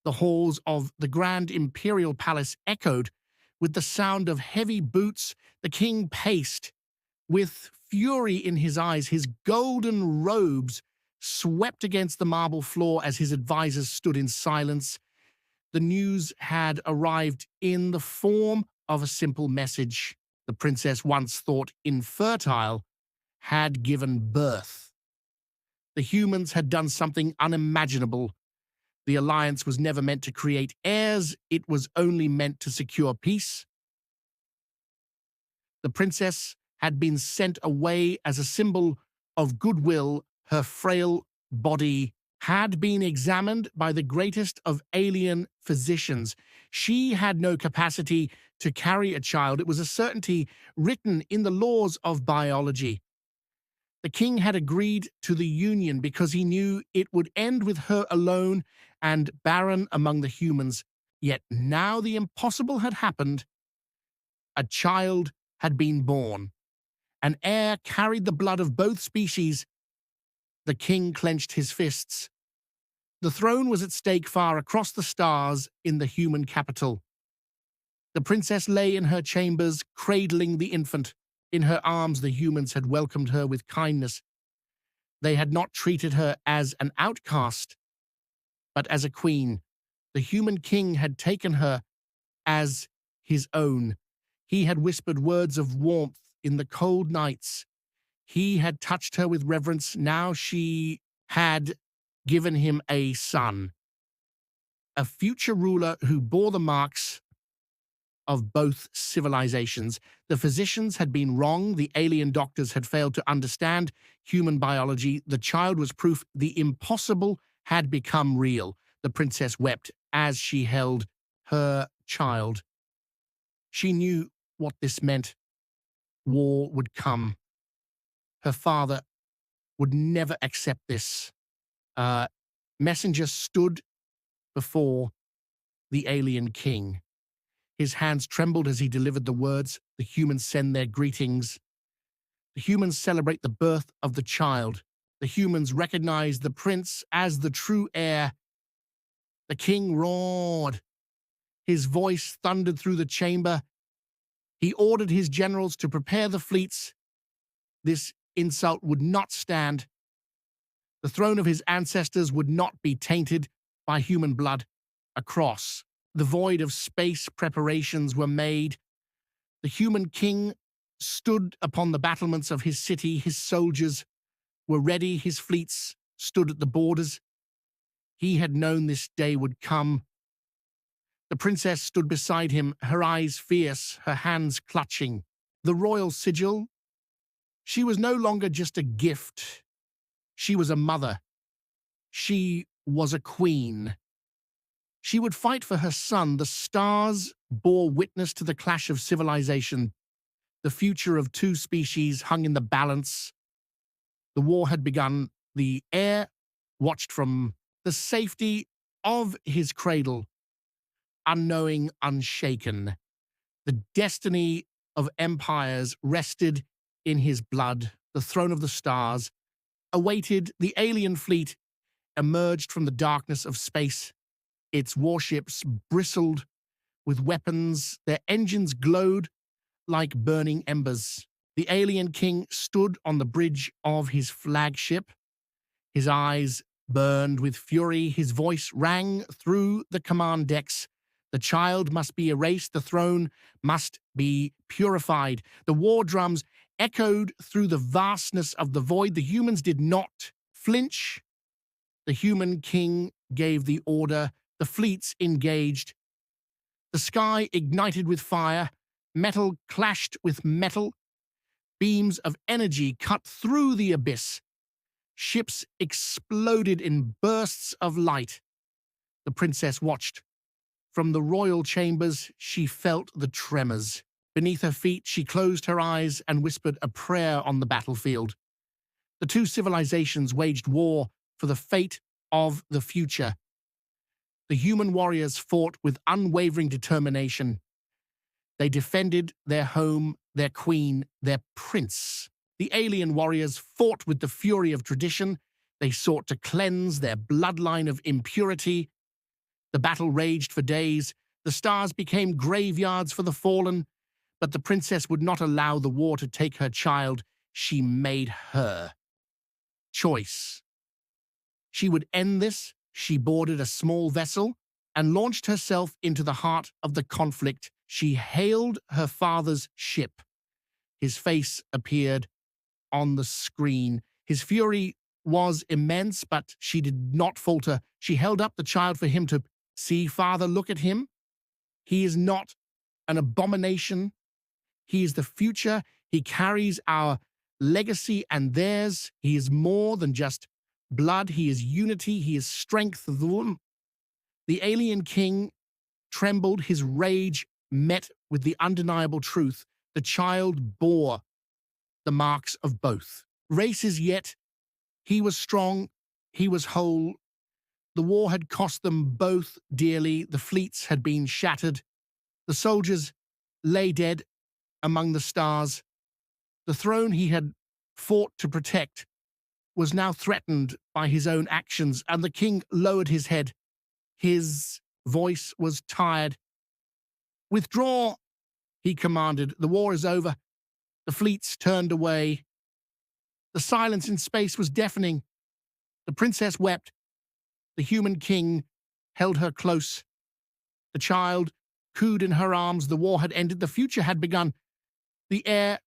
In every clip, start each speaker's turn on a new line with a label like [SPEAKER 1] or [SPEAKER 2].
[SPEAKER 1] The halls of the grand imperial palace echoed with the sound of heavy boots. The king paced with fury in his eyes. His golden robes swept against the marble floor as his advisors stood in silence. The news had arrived in the form of a simple message. The princess, once thought infertile, had given birth. The humans had done something unimaginable. The alliance was never meant to create heirs, it was only meant to secure peace. The princess had been sent away as a symbol of goodwill. Her frail body had been examined by the greatest of alien physicians. She had no capacity to carry a child. It was a certainty written in the laws of biology. The king had agreed to the union because he knew it would end with her alone and barren among the humans. Yet now the impossible had happened. A child had been born. An heir carried the blood of both species. The king clenched his fists. The throne was at stake far across the stars in the human capital. The princess lay in her chambers, cradling the infant. In her arms, the humans had welcomed her with kindness. They had not treated her as an outcast, but as a queen. The human king had taken her as his own. He had whispered words of warmth in the cold nights. He had touched her with reverence. Now she had given him a son, a future ruler who bore the marks of both civilizations. The physicians had been wrong. The alien doctors had failed to understand human biology. The child was proof the impossible had become real. The princess wept as she held her child. She knew what this meant. War would come. Her father would never accept this. Messenger stood before the alien king. His hands trembled as he delivered the words. The humans send their greetings. The humans celebrate the birth of the child. The humans recognize the prince as the true heir. The king roared. His voice thundered through the chamber. He ordered his generals to prepare the fleets. This insult would not stand. The throne of his ancestors would not be tainted by human blood. Across the void of space, preparations were made. The human king stood upon the battlements of his city. His soldiers were ready. His fleets stood at the borders. He had known this day would come. The princess stood beside him, her eyes fierce, her hands clutching the royal sigil. She was no longer just a gift. She was a mother. She was a queen. She would fight for her son. The stars bore witness to the clash of civilization. The future of two species hung in the balance. The war had begun. The heir watched from the safety of his cradle, unknowing, unshaken. The destiny of empires rested in his blood. The throne of the stars awaited. The alien fleet emerged from the darkness of space. Its warships bristled with weapons. Their engines glowed like burning embers. The alien king stood on the bridge of his flagship. His eyes burned with fury. His voice rang through the command decks. The child must be erased. The throne must be purified. The war drums echoed through the vastness of the void. The humans did not flinch. The human king gave the order. The fleets engaged. The sky ignited with fire. Metal clashed with metal. Beams of energy cut through the abyss. Ships exploded in bursts of light. The princess watched. From the royal chambers, she felt the tremors. Beneath her feet, she closed her eyes and whispered a prayer on the battlefield. The two civilizations waged war for the fate of the future. The human warriors fought with unwavering determination. They defended their home, their queen, their prince. The alien warriors fought with the fury of tradition. They sought to cleanse their bloodline of impurity. The battle raged for days. The stars became graveyards for the fallen, but the princess would not allow the war to take her child. She made her choice. She would end this. She boarded a small vessel and launched herself into the heart of the conflict. She hailed her father's ship. His face appeared on the screen. His fury was immense, but she did not falter. She held up the child for him to see. Father, look at him. He is not an abomination. He is the future. He carries our legacy and theirs. He is more than just blood. He is unity. He is strength. The alien king trembled. His rage met with the undeniable truth. The child bore the marks of both races, yet he was strong. He was whole. The war had cost them both dearly. The fleets had been shattered. The soldiers lay dead among the stars. The throne he had fought to protect was now threatened by his own actions, and the king lowered his head. His voice was tired. "Withdraw," he commanded. "The war is over." The fleets turned away. The silence in space was deafening. The princess wept. The human king held her close. The child cooed in her arms. The war had ended. The future had begun. The heir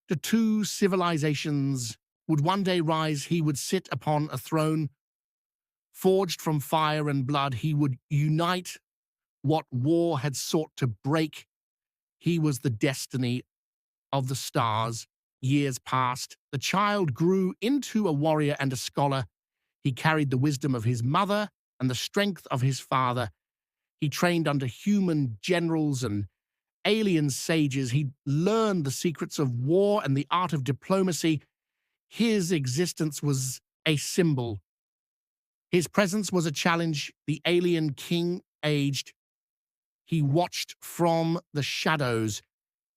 [SPEAKER 1] to two civilizations would one day rise. He would sit upon a throne forged from fire and blood. He would unite what war had sought to break. He was the destiny of the stars. Years passed. The child grew into a warrior and a scholar. He carried the wisdom of his mother and the strength of his father. He trained under human generals and alien sages. He learned the secrets of war and the art of diplomacy. His existence was a symbol. His presence was a challenge. The alien king aged. He watched from the shadows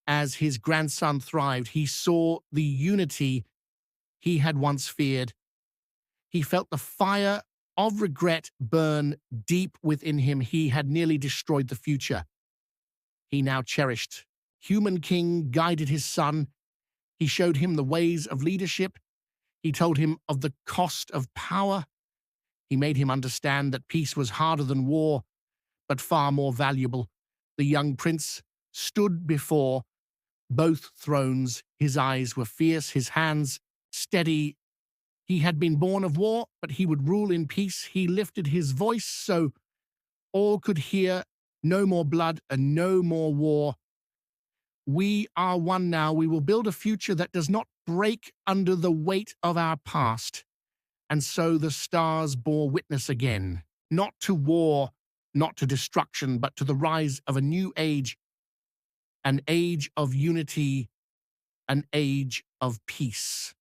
[SPEAKER 1] as his grandson thrived. He saw the unity he had once feared. He felt the fire of regret burn deep within him. He had nearly destroyed the future he now cherished. Human king guided his son. He showed him the ways of leadership. He told him of the cost of power. He made him understand that peace was harder than war, but far more valuable. The young prince stood before both thrones. His eyes were fierce, his hands steady. He had been born of war, but he would rule in peace. He lifted his voice so all could hear. No more blood and no more war. We are one now. We will build a future that does not break under the weight of our past. And so the stars bore witness again, not to war, not to destruction, but to the rise of a new age, an age of unity, an age of peace.